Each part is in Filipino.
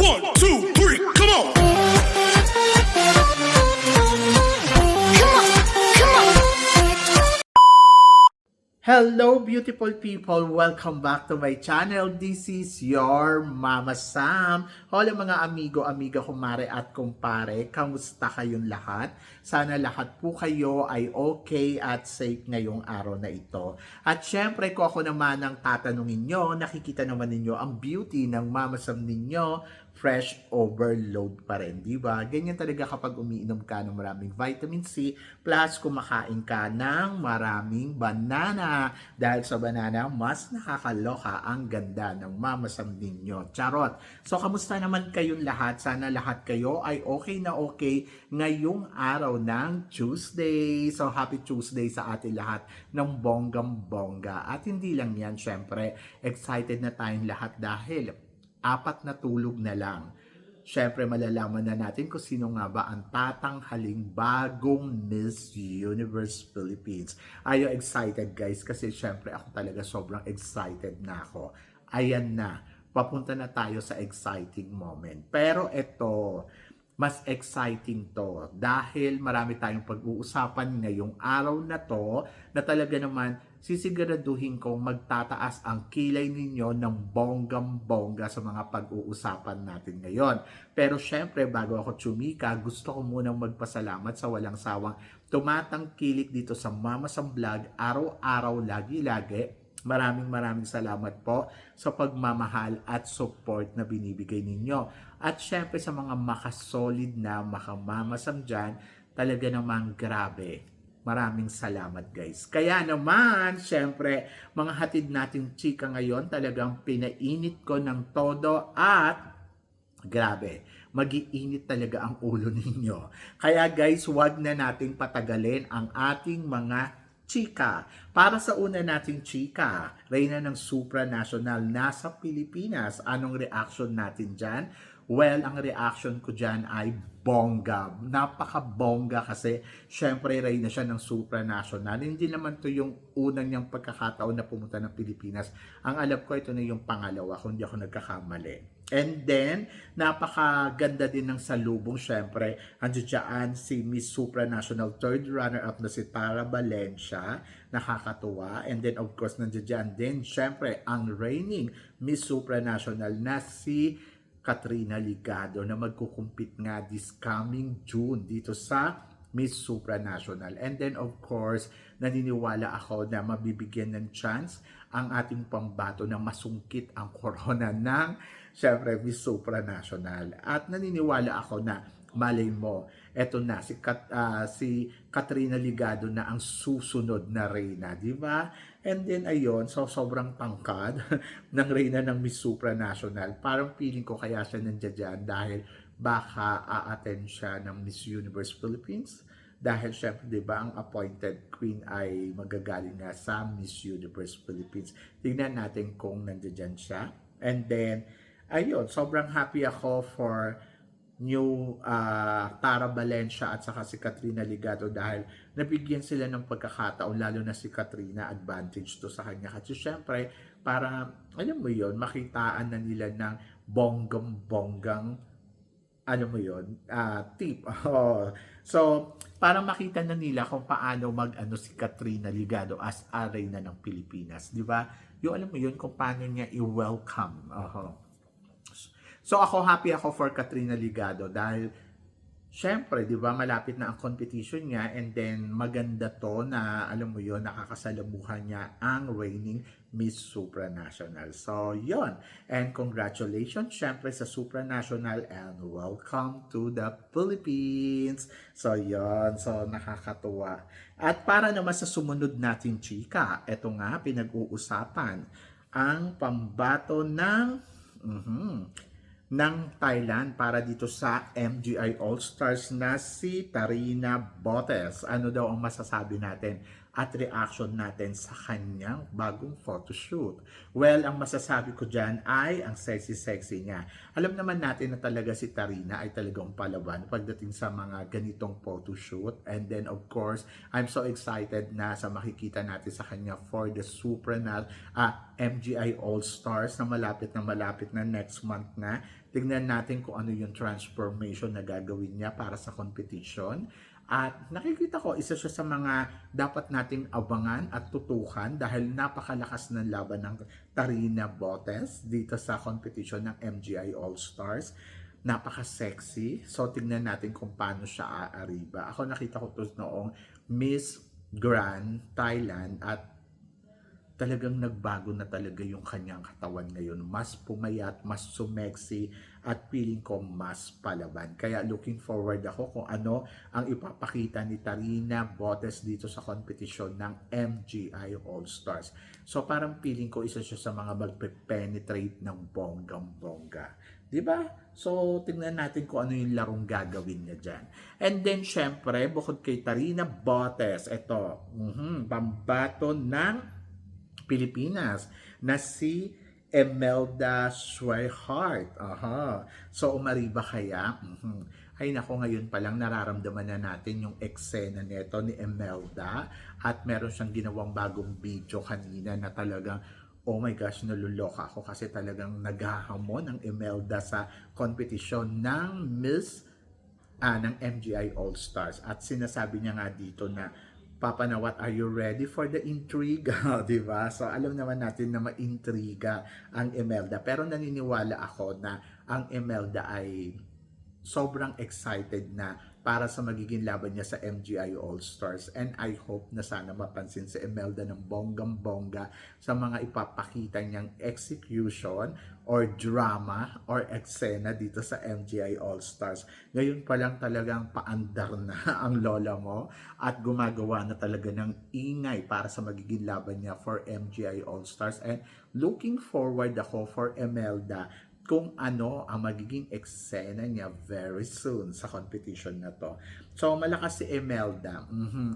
1, 2, 3, come on! Hello beautiful people! Welcome back to my channel. This is your Mama Sam. Hola mga amigo, amiga, kumare at kumpare. Kamusta kayong lahat? Sana lahat po kayo ay okay at safe ngayong araw na ito. At syempre kung ako naman ang tatanungin nyo, nakikita naman ninyo ang beauty ng Mama Sam ninyo. Fresh overload pa rin, di ba? Ganyan talaga kapag umiinom ka ng maraming vitamin C plus kumakain ka ng maraming banana. Dahil sa banana, mas nakakaloka ang ganda ng mamasam ninyo. Charot! So, kamusta naman kayong lahat? Sana lahat kayo ay okay na okay ngayong araw ng Tuesday. So, happy Tuesday sa atin lahat ng bonggang-bongga. At hindi lang yan, syempre, excited na tayong lahat dahil 4 na tulog na lang. Siyempre, malalaman na natin kung sino nga ba ang tatanghaling bagong Miss Universe Philippines. Are you excited, guys? Kasi siyempre, ako talaga sobrang excited na ako. Ayan na. Papunta na tayo sa exciting moment. Pero ito, mas exciting to dahil marami tayong pag-uusapan ngayong araw na to na talaga naman sisiguraduhin kong magtataas ang kilay ninyo ng bonggang-bongga sa mga pag-uusapan natin ngayon. Pero syempre, bago ako tsumika, gusto ko munang magpasalamat sa walang sawang tumatangkilik dito sa Mama Sam Vlog, araw-araw, lagi-lagi. Maraming salamat po sa pagmamahal at support na binibigay ninyo. At syempre sa mga makasolid na makamamasam dyan, talaga namang grabe. Maraming salamat, guys. Kaya naman, syempre, mga hatid nating chika ngayon, talagang pinainit ko ng todo at grabe, mag-iinit talaga ang ulo ninyo. Kaya guys, wag na nating patagalin ang ating mga chika. Para sa una nating chika, Reyna ng supranational nasa Pilipinas. Anong reaction natin dyan? Well, ang reaction ko dyan ay bongga. Napaka-bongga kasi syempre Reyna siya ng supranational. Hindi naman to yung unang niyang pagkakataon na pumunta ng Pilipinas. Ang alam ko ito na yung pangalawa kung hindi ako nagkakamali. And then, napakaganda din ng salubong syempre. Andiyan dyan si Miss Supranational third runner-up na si Tara Valencia. Nakakatuwa. And then, of course, nandiyan dyan din syempre ang reigning Miss Supranational na si Katrina Ligado na magkukumpit nga this coming June dito sa Miss Supranational. And then of course, naniniwala ako na mabibigyan ng chance ang ating pambato na masungkit ang corona ng syempre Miss Supranational. At naniniwala ako na malay mo, eto na si Katrina Ligado na ang susunod na reyna, di ba? And then ayun, so sobrang tangkad ng reyna ng Miss Supranational. Parang feeling ko kaya siya nandiyan dahil baka a-attend siya ng Miss Universe Philippines. Dahil syempre, di ba, ang appointed queen ay magagaling nga sa Miss Universe Philippines. Tingnan natin kung nandiyan siya. And then, ayun, sobrang happy ako for new Tara Valencia at saka si Katrina Ligado dahil nabigyan sila ng pagkakataon, lalo na si Katrina, advantage to sa kanya kasi syempre para alam mo yon, makitaan na nila ng bonggang ano mo yon, tip. So para makita na nila kung paano mag-ano si Katrina Ligado as a reyna ng Pilipinas, di ba? Yung alam mo yon kung paano niya i-welcome. So ako happy ako for Katrina Ligado dahil syempre, 'di ba, malapit na ang competition niya and then maganda to na alam mo 'yon, nakakasalamuhan niya ang reigning Miss Supranational. So, 'yon. And congratulations syempre sa Supranational and welcome to the Philippines. So, 'yon. So, nakakatuwa. At para naman sa sumunod nating chika, eto nga pinag-uusapan ang pambato ng Thailand para dito sa MGI All-Stars na si Tarina Botes. Ano daw ang masasabi natin at reaction natin sa kanyang bagong photoshoot? Well, ang masasabi ko dyan ay ang sexy-sexy niya. Alam naman natin na talaga si Tarina ay talagang palaban pagdating sa mga ganitong photoshoot. And then of course, I'm so excited na sa makikita natin sa kanya for the Supranal MGI All-Stars na malapit na next month na. Tignan natin kung ano yung transformation na gagawin niya para sa competition. At nakikita ko, isa siya sa mga dapat nating abangan at tutukan dahil napakalakas ng laban ng Tarina Botes dito sa competition ng MGI All-Stars. Napaka-sexy. So, tignan natin kung paano siya aariba. Ako nakita ko to noong Miss Grand Thailand at talagang nagbago na talaga yung kanyang katawan ngayon. Mas pumayat, mas sumexy, at feeling ko mas palaban. Kaya looking forward ako kung ano ang ipapakita ni Tarina Botes dito sa competition ng MGI All-Stars. So parang feeling ko isa siya sa mga magpe-penetrate ng bonggang-bongga. Diba? So, tingnan natin kung ano yung larong gagawin niya dyan. And then, syempre, bukod kay Tarina Botes, ito, pambato ng Pilipinas na si Emelda Sweihart. Aha. So, umariba kaya? Ay nako, ngayon pa lang nararamdaman na natin yung eksena nito ni Emelda at meron siyang ginawang bagong video kanina na talagang oh my gosh, naluloka ako kasi talagang naghahamon ang Emelda sa competition ng ng MGI All-Stars. At sinasabi niya nga dito na, Papa Nawat, are you ready for the intrigue? Diba? So alam naman natin na maintriga ang Emelda. Pero naniniwala ako na ang Emelda ay sobrang excited na para sa magiging laban niya sa MGI All-Stars. And I hope na sana mapansin si Emelda ng bonggang-bongga sa mga ipapakita niyang execution or drama or eksena dito sa MGI All-Stars. Ngayon pa lang talagang paandar na ang lola mo at gumagawa na talaga ng ingay para sa magiging laban niya for MGI All-Stars. And looking forward ako for Emelda kung ano ang magiging eksena niya very soon sa competition na to. So, malakas si Emelda.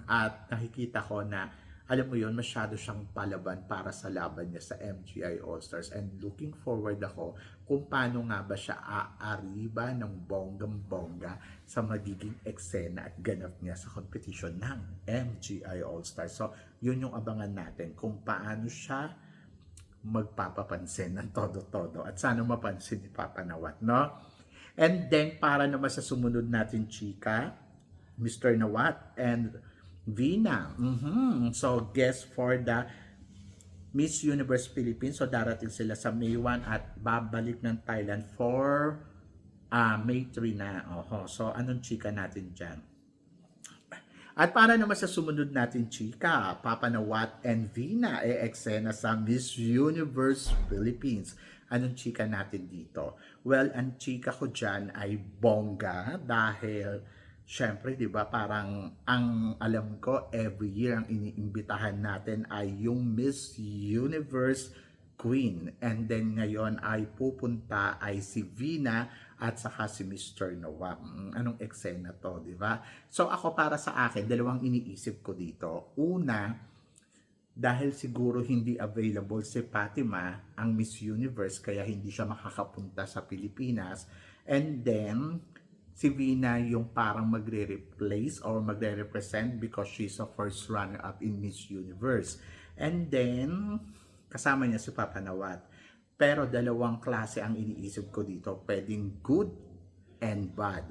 At nakikita ko na, alam mo yun, masyado siyang palaban para sa laban niya sa MGI All-Stars. And looking forward ako kung paano nga ba siya aariba ng bonggang-bongga sa magiging eksena at ganap niya sa competition ng MGI All-Stars. So, yun yung abangan natin kung paano siya magpapapansin ng todo-todo at sana mapansin ni Papa Nawat, no? And then para naman sa sumunod natin chika, Mr. Nawat and Vina. So guest for the Miss Universe Philippines. So darating sila sa May 1 at babalik ng Thailand for May 3 na. So anong chika natin dyan? At para naman sa sumunod natin chika, Papa Nawat and Vina eksena sa Miss Universe Philippines. Anong chika natin dito? Well, ang chika ko dyan ay bongga dahil syempre, di ba, parang ang alam ko every year ang iniimbitahan natin ay yung Miss Universe Queen. And then ngayon ay pupunta ay si Vina at saka si Mr. Nawat. Anong eksena to, di ba? So ako para sa akin, dalawang iniisip ko dito. Una, dahil siguro hindi available si Fatima, ang Miss Universe, kaya hindi siya makakapunta sa Pilipinas. And then, si Vina yung parang magre-replace or magre-represent because she's a first runner-up in Miss Universe. And then, kasama niya si Papa Nawat. Pero dalawang klase ang iniisip ko dito. Pwedeng good and bad.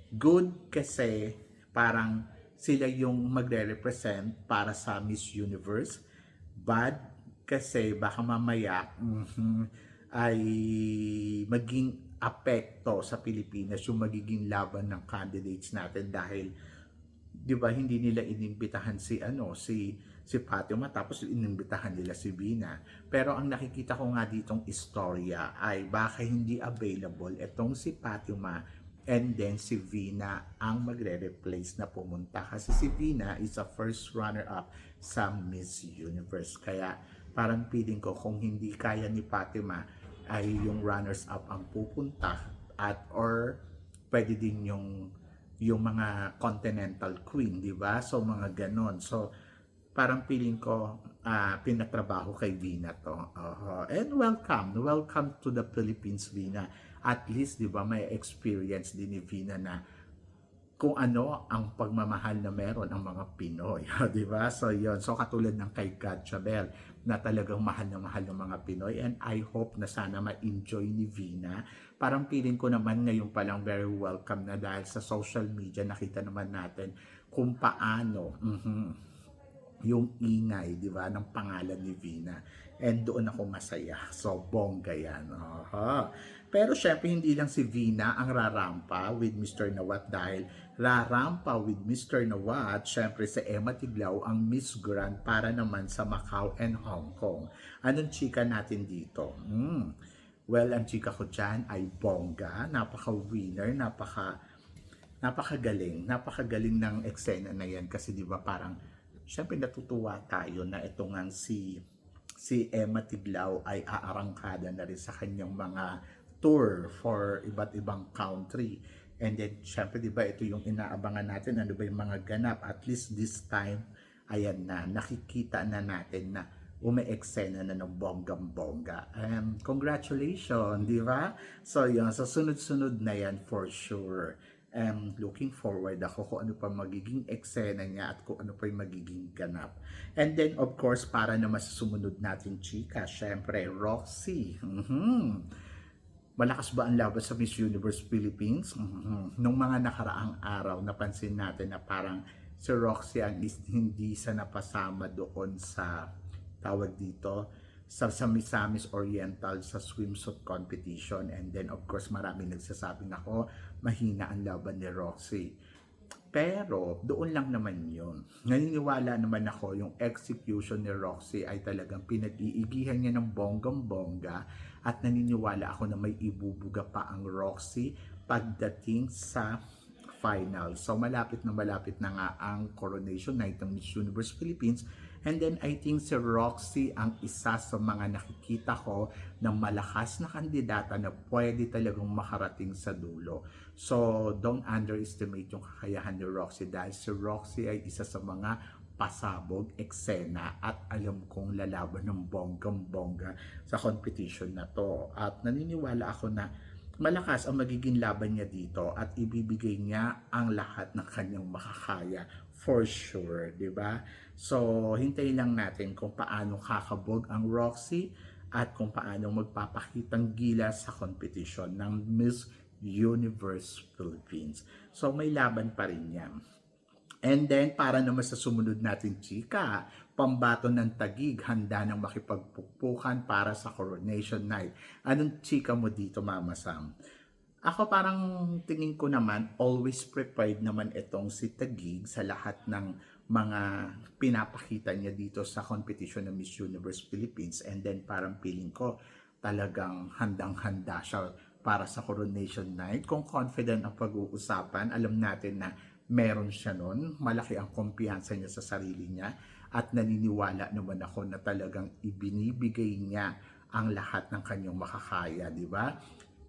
Good kasi parang sila yung magre-represent para sa Miss Universe. Bad kasi baka mamaya ay maging apekto sa Pilipinas yung magiging laban ng candidates natin dahil 'di ba hindi nila inimbitahan si Fatima tapos inimbitahan nila si Vina. Pero ang nakikita ko nga ditong istorya ay baka hindi available itong si Fatima and then si Vina ang magre-replace na pumunta kasi si Vina is a first runner-up sa Miss Universe. Kaya parang feeling ko kung hindi kaya ni Fatima ay yung runners-up ang pupunta at or pwede din yung mga continental queen, di ba? So mga ganon. So parang feeling ko pinatrabaho kay Vina to. And welcome to the Philippines, Vina. At least, di ba, may experience din ni Vina na kung ano ang pagmamahal na meron ang mga Pinoy, di ba? So yon. So katulad ng kay God Chabel na talagang mahal na mahal ng mga Pinoy, and I hope na sana ma-enjoy ni Vina parang feeling ko naman ngayon pa lang very welcome na dahil sa social media nakita naman natin kung paano yung ingay, di ba, ng pangalan ni Vina. And doon ako masaya. So, bongga yan. Aha. Pero syempre, hindi lang si Vina ang rarampa with Mr. Nawat dahil rarampa with Mr. Nawat, syempre si Emma Tiglao ang Miss Grand para naman sa Macau and Hong Kong. Anong chika natin dito? Well, ang chika ko dyan ay bongga, napaka-winner, napakagaling ng eksena na yan kasi di ba parang syempre natutuwa tayo na ito nga si Emma Tiglao ay aarangkada na rin sa kanyang mga tour for iba't ibang country. And then syempre 'di ba ito yung inaabangan natin, ano ba yung mga ganap, at least this time ayan na nakikita na natin na umeeksena na ng bonggang-bongga. Congratulations, di ba? So yun, sa sunod-sunod na yan for sure. Looking forward ako kung ano pa magiging eksena niya at kung ano pa yung magiging ganap. And then of course, para na masusunod natin chika, syempre Roxy. Malakas ba ang laban sa Miss Universe Philippines? Nung mga nakaraang araw, napansin natin na parang si Roxy ang hindi sa napasama doon sa tawag dito sa Misamis Oriental sa swimsuit competition. And then of course marami nagsasabing ako mahina ang laban ni Roxy. Pero doon lang naman yun. Naniniwala naman ako yung execution ni Roxy ay talagang pinag-iigihan niya ng bonggang-bongga at naniniwala ako na may ibubuga pa ang Roxy pagdating sa final. So malapit na nga ang coronation night ng Miss Universe Philippines. And then I think si Roxy ang isa sa mga nakikita ko ng malakas na kandidata na pwede talagang makarating sa dulo. So don't underestimate yung kakayahan ni Roxy dahil si Roxy ay isa sa mga pasabog, eksena at alam kong lalaban ng bonggang-bongga sa competition na to. At naniniwala ako na malakas ang magiging laban niya dito at ibibigay niya ang lahat ng kanyang makakaya for sure, di ba? So, hintayin lang natin kung paano kakabog ang Roxy at kung paano magpapakitang gilas sa competition ng Miss Universe Philippines. So, may laban pa rin yan. And then, para naman sa sumunod natin chika, pambato ng Taguig, handa nang makipagpukpukan para sa coronation night. Anong chika mo dito, Mama Sam? Ako parang tingin ko naman, always prepared naman itong si Taguig sa lahat ng mga pinapakita niya dito sa competition ng Miss Universe Philippines. And then parang feeling ko talagang handang-handa siya para sa coronation night. Kung confident ang pag-uusapan, alam natin na meron siya nun. Malaki ang kumpiyansa niya sa sarili niya. At naniniwala naman ako na talagang ibinibigay niya ang lahat ng kanyang makakaya, di ba?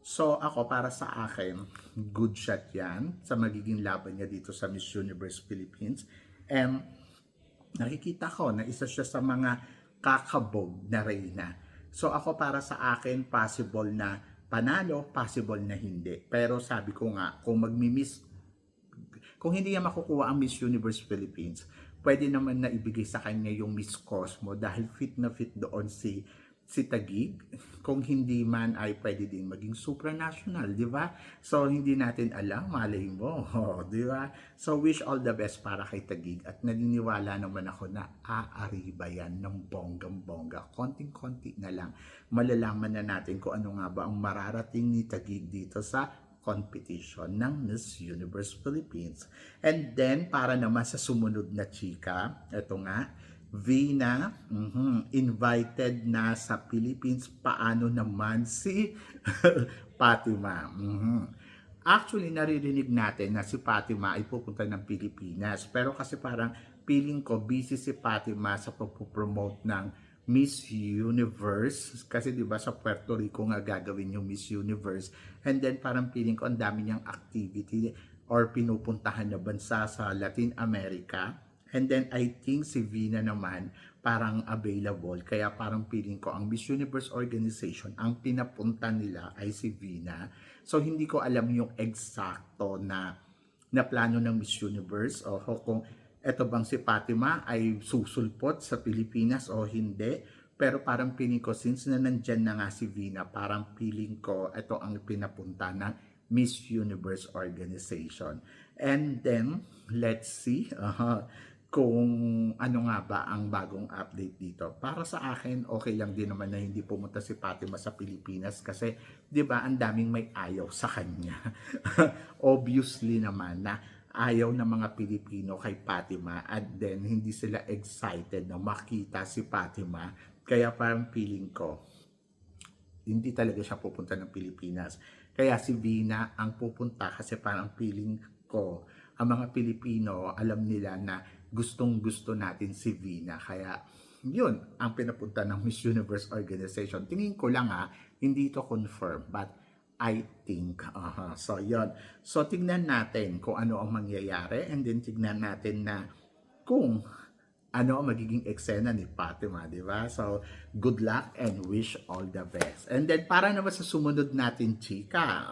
So ako, para sa akin, good shot yan sa magiging laban niya dito sa Miss Universe Philippines. And nakikita ko na isa siya sa mga kakabog na reyna. So ako, para sa akin, possible na panalo, possible na hindi. Pero sabi ko nga, kung hindi niya makukuha ang Miss Universe Philippines, pwede naman na ibigay sa kanya yung Miss Cosmo dahil fit na fit doon si Taguig. Kung hindi man ay pwede din maging supranational, di ba? So hindi natin alam, malay mo, di ba? So wish all the best para kay Taguig at naniniwala naman ako na aariba yan ng bonggang-bongga. Konting-konti na lang. Malalaman na natin kung ano nga ba ang mararating ni Taguig dito sa competition ng Miss Universe Philippines. And then, para naman sa sumunod na chika, ito nga, Vina, invited na sa Philippines. Paano naman si Fatima? Actually, naririnig natin na si Fatima ay pupunta ng Pilipinas. Pero kasi parang feeling ko busy si Fatima sa pagpupromote ng Miss Universe. Kasi diba sa Puerto Rico nga gagawin yung Miss Universe. And then parang feeling ko ang dami niyang activity or pinupuntahan na bansa sa Latin America. And then I think si Vina naman parang available. Kaya parang feeling ko ang Miss Universe organization, ang pinapunta nila ay si Vina. So hindi ko alam yung eksakto na plano ng Miss Universe o kung eto bang si Fatima ay susulpot sa Pilipinas o hindi. Pero parang feeling ko, since na nandyan na nga si Vina, parang feeling ko, ito ang pinapunta ng Miss Universe organization. And then, let's see kung ano nga ba ang bagong update dito. Para sa akin, okay lang din naman na hindi pumunta si Fatima sa Pilipinas kasi, di ba, ang daming may ayaw sa kanya. Obviously naman na ayaw ng mga Pilipino kay Fatima at then hindi sila excited na makita si Fatima. Kaya parang feeling ko, hindi talaga siya pupunta ng Pilipinas. Kaya si Vina ang pupunta kasi parang feeling ko, ang mga Pilipino alam nila na gustong gusto natin si Vina. Kaya yun ang pinapunta ng Miss Universe organization. Tingin ko lang hindi ito confirm but I think. So, yun. So, tignan natin kung ano ang mangyayari and then tignan natin na kung ano ang magiging eksena ni Fatima, di ba? So, good luck and wish all the best. And then, para naman sa sumunod natin, chika,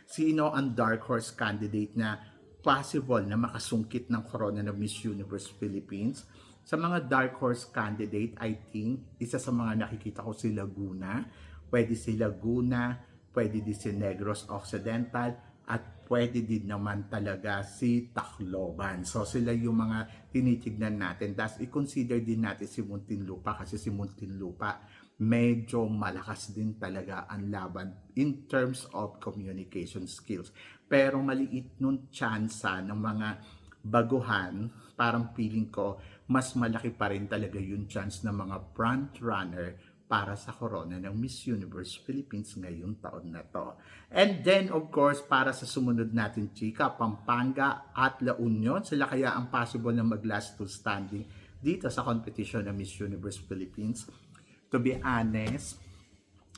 sino ang dark horse candidate na possible na makasungkit ng corona ng Miss Universe Philippines? Sa mga dark horse candidate, I think, isa sa mga nakikita ko si Laguna. Pwede si Laguna, pwede din si Negros Occidental, at pwede din naman talaga si Tacloban. So sila yung mga tinitignan natin. Tapos i-consider din natin si Muntinlupa kasi si Muntinlupa medyo malakas din talaga ang laban in terms of communication skills. Pero maliit nung tsansa ng mga baguhan, parang feeling ko mas malaki pa rin talaga yung chance ng mga front runner para sa corona ng Miss Universe Philippines ngayong taon na to. And then, of course, para sa sumunod natin, chika, Pampanga at La Union, sila kaya ang possible na mag-last two standing dito sa competition ng Miss Universe Philippines. To be honest,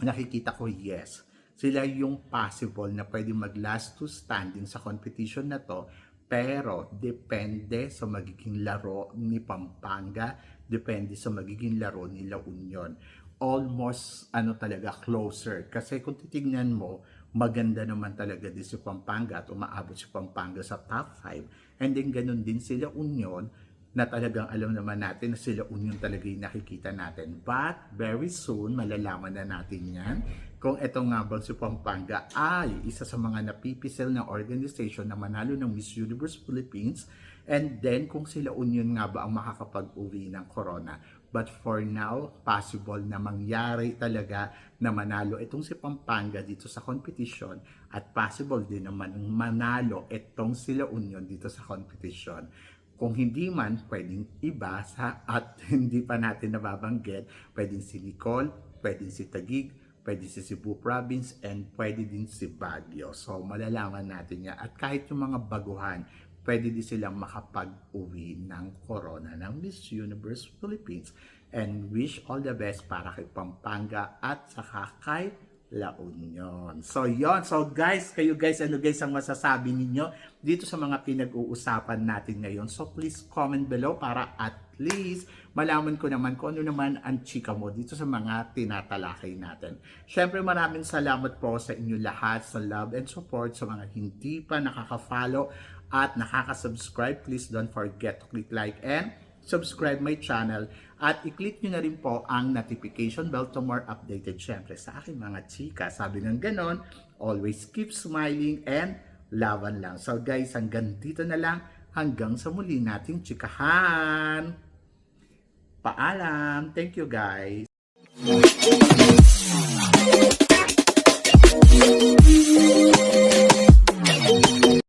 nakikita ko yes. Sila yung possible na pwede mag-last two standing sa competition na to, pero depende sa magiging laro ni Pampanga, depende sa magiging laro ni La Union. Almost talaga closer kasi kung titignan mo maganda naman talaga din si Pampanga at umaabot si Pampanga sa top 5 and then ganun din sila Union na talagang alam naman natin na sila Union talaga yung nakikita natin, but very soon malalaman na natin yan kung eto nga ba si Pampanga ay isa sa mga napipisil na organization na manalo ng Miss Universe Philippines and then kung sila Union nga ba ang makakapag-uwi ng corona. But for now, possible na mangyari talaga na manalo itong si Pampanga dito sa competition at possible din naman manalo itong sila Union dito sa competition. Kung hindi man, pwedeng iba at hindi pa natin nababanggit, pwedeng si Nicole, pwedeng si Taguig, pwede si Cebu Province, and pwede din si Baguio. So, malalaman natin yan. At kahit yung mga baguhan, pwede din silang makapag-uwi ng corona ng Miss Universe Philippines. And wish all the best para kay Pampanga at saka kay La Union. So, yon. So, guys, ano guys ang masasabi ninyo dito sa mga pinag-uusapan natin ngayon? So, please comment below para at least malaman ko naman kung ano naman ang chika mo dito sa mga tinatalakay natin. Syempre, maraming salamat po sa inyo lahat sa love and support. Sa mga hindi pa nakaka-follow at nakaka-subscribe, please don't forget to click like and subscribe my channel at i-click nyo na rin po ang notification bell to more updated syempre sa aking mga chika. Sabi ng ganon, always keep smiling and laban lang. So guys, hanggang dito na lang, hanggang sa muli nating chikahan. Paalam! Thank you guys!